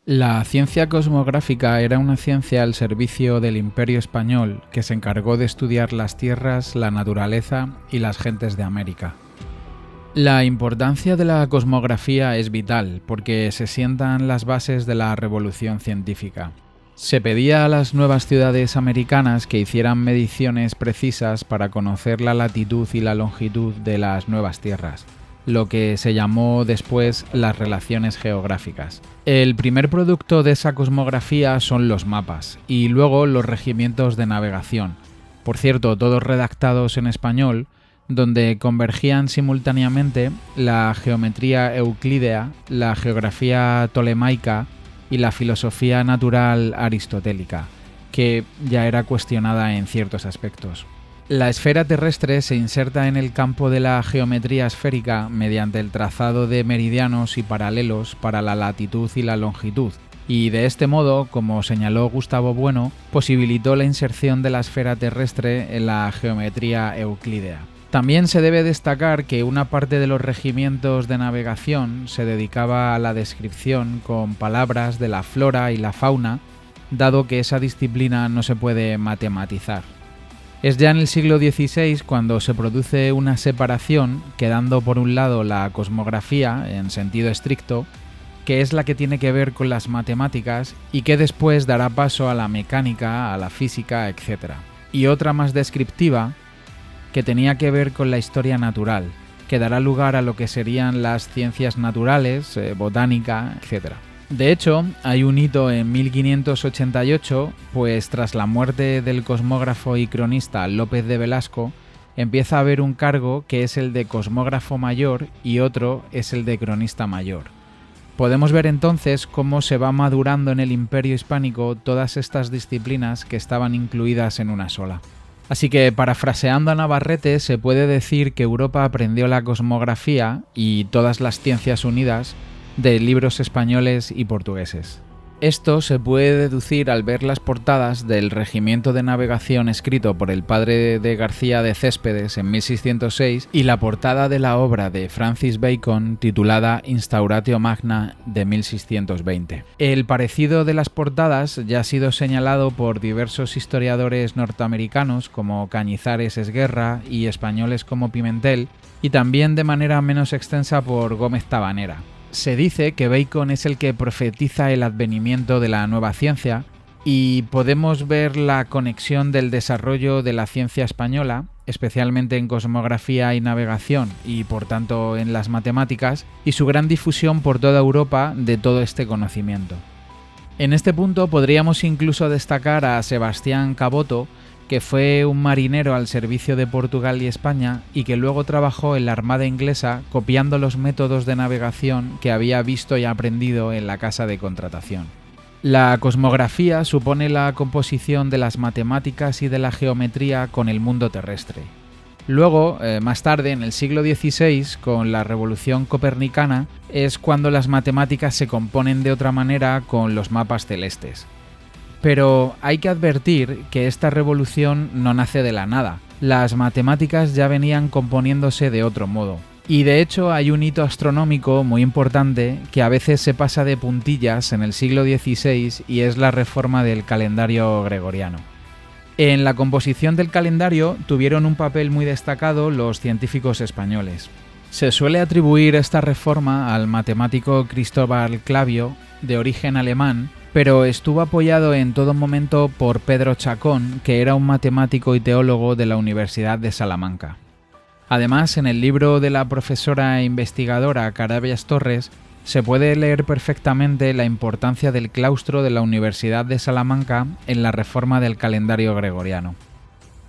La ciencia cosmográfica era una ciencia al servicio del Imperio Español que se encargó de estudiar las tierras, la naturaleza y las gentes de América. La importancia de la cosmografía es vital porque se sientan las bases de la revolución científica. Se pedía a las nuevas ciudades americanas que hicieran mediciones precisas para conocer la latitud y la longitud de las nuevas tierras, lo que se llamó después las relaciones geográficas. El primer producto de esa cosmografía son los mapas y luego los regimientos de navegación, por cierto, todos redactados en español, donde convergían simultáneamente la geometría euclídea, la geografía tolemaica y la filosofía natural aristotélica, que ya era cuestionada en ciertos aspectos. La esfera terrestre se inserta en el campo de la geometría esférica mediante el trazado de meridianos y paralelos para la latitud y la longitud, y de este modo, como señaló Gustavo Bueno, posibilitó la inserción de la esfera terrestre en la geometría euclídea. También se debe destacar que una parte de los regimientos de navegación se dedicaba a la descripción con palabras de la flora y la fauna, dado que esa disciplina no se puede matematizar. Es ya en el siglo XVI cuando se produce una separación, quedando por un lado la cosmografía, en sentido estricto, que es la que tiene que ver con las matemáticas y que después dará paso a la mecánica, a la física, etc. Y otra más descriptiva, que tenía que ver con la historia natural, que dará lugar a lo que serían las ciencias naturales, botánica, etc. De hecho, hay un hito en 1588, pues tras la muerte del cosmógrafo y cronista López de Velasco, empieza a haber un cargo que es el de cosmógrafo mayor y otro es el de cronista mayor. Podemos ver entonces cómo se va madurando en el Imperio Hispánico todas estas disciplinas que estaban incluidas en una sola. Así que, parafraseando a Navarrete, se puede decir que Europa aprendió la cosmografía y todas las ciencias unidas de libros españoles y portugueses. Esto se puede deducir al ver las portadas del regimiento de navegación escrito por el padre de García de Céspedes en 1606 y la portada de la obra de Francis Bacon titulada Instauratio Magna de 1620. El parecido de las portadas ya ha sido señalado por diversos historiadores norteamericanos como Cañizares Esguerra y españoles como Pimentel, y también de manera menos extensa por Gómez Tabanera. Se dice que Bacon es el que profetiza el advenimiento de la nueva ciencia y podemos ver la conexión del desarrollo de la ciencia española, especialmente en cosmografía y navegación y por tanto en las matemáticas, y su gran difusión por toda Europa de todo este conocimiento. En este punto podríamos incluso destacar a Sebastián Caboto, que fue un marinero al servicio de Portugal y España y que luego trabajó en la Armada inglesa copiando los métodos de navegación que había visto y aprendido en la casa de contratación. La cosmografía supone la composición de las matemáticas y de la geometría con el mundo terrestre. Luego, más tarde, en el siglo XVI, con la Revolución Copernicana, es cuando las matemáticas se componen de otra manera con los mapas celestes. Pero hay que advertir que esta revolución no nace de la nada. Las matemáticas ya venían componiéndose de otro modo. Y de hecho hay un hito astronómico muy importante que a veces se pasa de puntillas en el siglo XVI y es la reforma del calendario gregoriano. En la composición del calendario tuvieron un papel muy destacado los científicos españoles. Se suele atribuir esta reforma al matemático Cristóbal Clavio, de origen alemán, pero estuvo apoyado en todo momento por Pedro Chacón, que era un matemático y teólogo de la Universidad de Salamanca. Además, en el libro de la profesora e investigadora Carabias Torres, se puede leer perfectamente la importancia del claustro de la Universidad de Salamanca en la reforma del calendario gregoriano.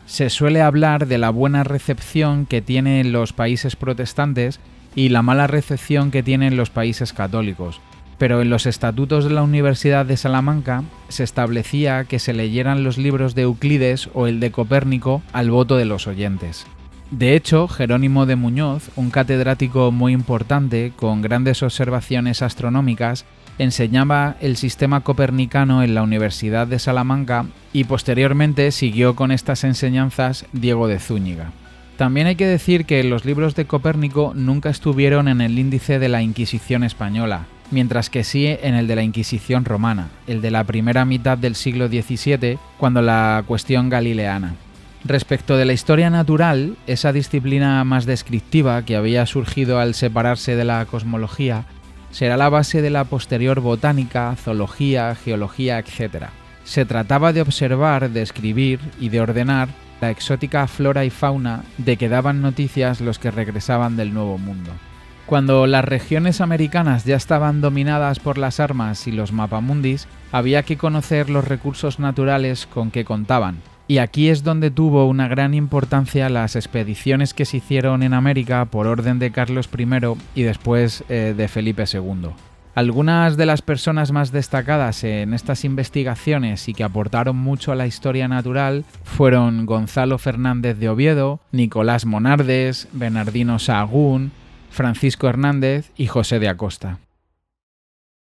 Se suele hablar de la buena recepción que tienen los países protestantes y la mala recepción que tienen los países católicos, pero en los estatutos de la Universidad de Salamanca se establecía que se leyeran los libros de Euclides o el de Copérnico al voto de los oyentes. De hecho, Jerónimo de Muñoz, un catedrático muy importante con grandes observaciones astronómicas, enseñaba el sistema copernicano en la Universidad de Salamanca y posteriormente siguió con estas enseñanzas Diego de Zúñiga. También hay que decir que los libros de Copérnico nunca estuvieron en el índice de la Inquisición española, mientras que sí en el de la Inquisición romana, el de la primera mitad del siglo XVII, cuando la cuestión galileana. Respecto de la historia natural, esa disciplina más descriptiva que había surgido al separarse de la cosmología, será la base de la posterior botánica, zoología, geología, etc. Se trataba de observar, de escribir y de ordenar la exótica flora y fauna de que daban noticias los que regresaban del Nuevo Mundo. Cuando las regiones americanas ya estaban dominadas por las armas y los mapamundis, había que conocer los recursos naturales con que contaban. Y aquí es donde tuvo una gran importancia las expediciones que se hicieron en América por orden de Carlos I y después de Felipe II. Algunas de las personas más destacadas en estas investigaciones y que aportaron mucho a la historia natural fueron Gonzalo Fernández de Oviedo, Nicolás Monardes, Bernardino Sahagún, Francisco Hernández y José de Acosta.